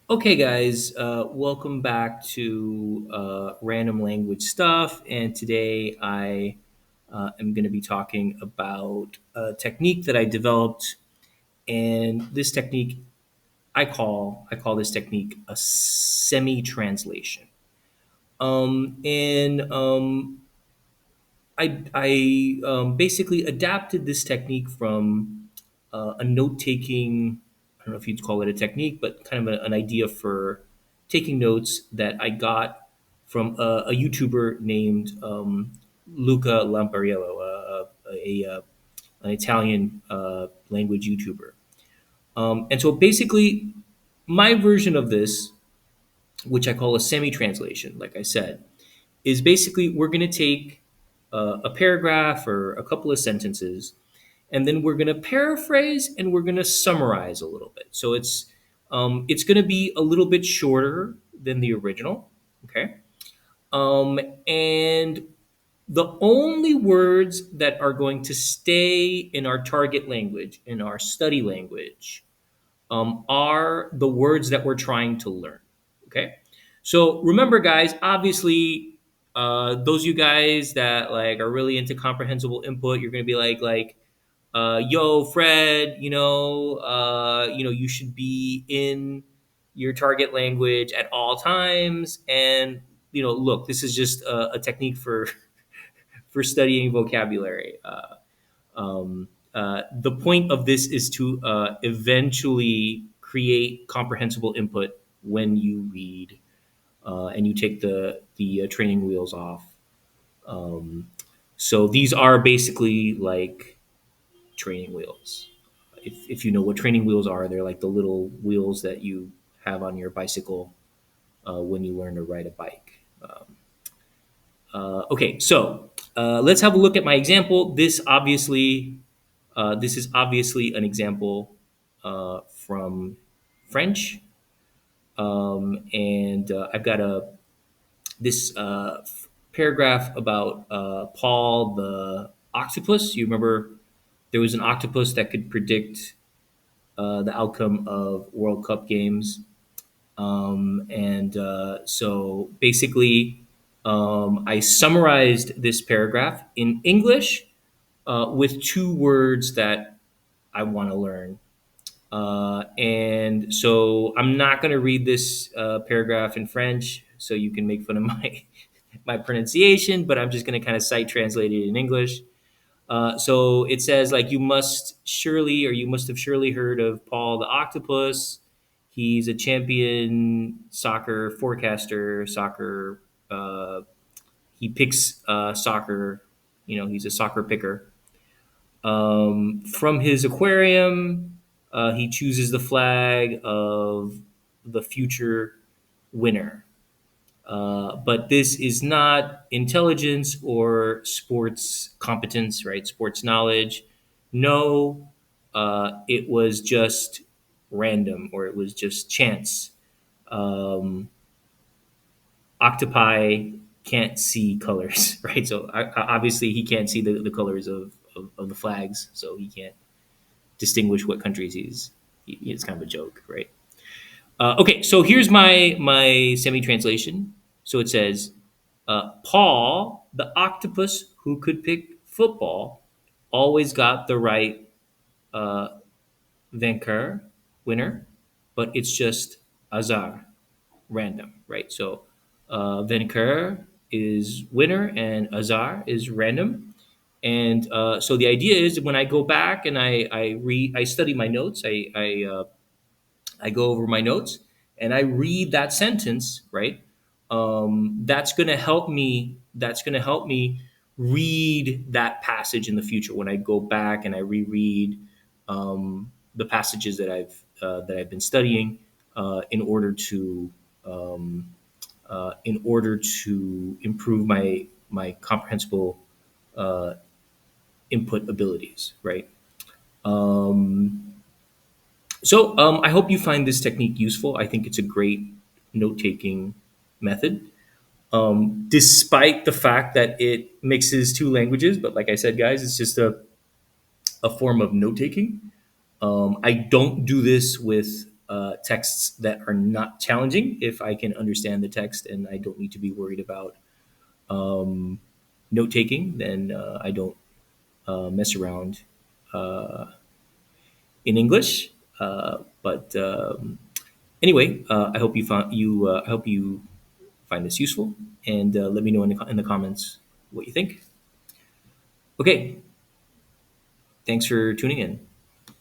Okay, guys, welcome back to Random Language Stuff. And today I am going to be talking about a technique that I developed. And this technique, I call this technique a semi-translation. And I basically adapted this technique from a note taking, I don't know if you'd call it a technique, but kind of an idea for taking notes that I got from a YouTuber named Luca Lampariello, an Italian language YouTuber. And so basically, my version of this, which I call a semi translation, like I said, is basically we're going to take a paragraph or a couple of sentences, and then we're going to paraphrase and we're going to summarize a little bit. So it's going to be a little bit shorter than the original. Okay. And the only words that are going to stay in our target language, in our study language, are the words that we're trying to learn. Okay. So remember, guys, obviously, those of you guys that like are really into comprehensible input, you're going to be yo, Fred, you should be in your target language at all times. And, look, this is just a technique for, for studying vocabulary. The point of this is to eventually create comprehensible input when you read and you take the training wheels off. Um, so these are basically like training wheels. If you know what training wheels are, they're like the little wheels that you have on your bicycle when you learn to ride a bike. Okay, so let's have a look at my example. This is obviously an example from French, and I've got this paragraph about Paul the octopus. You remember there was an octopus that could predict the outcome of World Cup games, and so basically, I summarized this paragraph in English with two words that I want to learn. And so I'm not going to read this paragraph in French, so you can make fun of my my pronunciation. But I'm just going to kind of sight translate it in English. So it says like you must have surely heard of Paul the octopus. He's a champion soccer forecaster. He picks soccer. He's a soccer picker. From his aquarium, he chooses the flag of the future winner. But this is not intelligence or sports competence, right? Sports knowledge. No, it was just random or it was just chance. Um, Octopi can't see colors, right? So obviously he can't see the colors of the flags, so he can't distinguish what countries it's kind of a joke, right? Okay, so here's my semi translation. So it says, Paul, the octopus who could pick football, always got the right uh, vainqueur, winner, but it's just azar, random, right? So vainqueur is winner and azar is random. And so the idea is when I go back and I study my notes, I go over my notes and I read that sentence, right? That's going to help me. That's going to help me read that passage in the future when I go back and I reread the passages that I've been studying in order to improve my comprehensible uh, input abilities, right? Um, so I hope you find this technique useful. I think it's a great note taking method, despite the fact that it mixes two languages. But like I said, guys, it's just a form of note taking. I don't do this with texts that are not challenging if I can understand the text and I don't need to be worried about um, note taking. Then I don't mess around uh, in English. But anyway, I hope you found you. I hope you find this useful, and let me know in in the comments what you think. Okay, thanks for tuning in.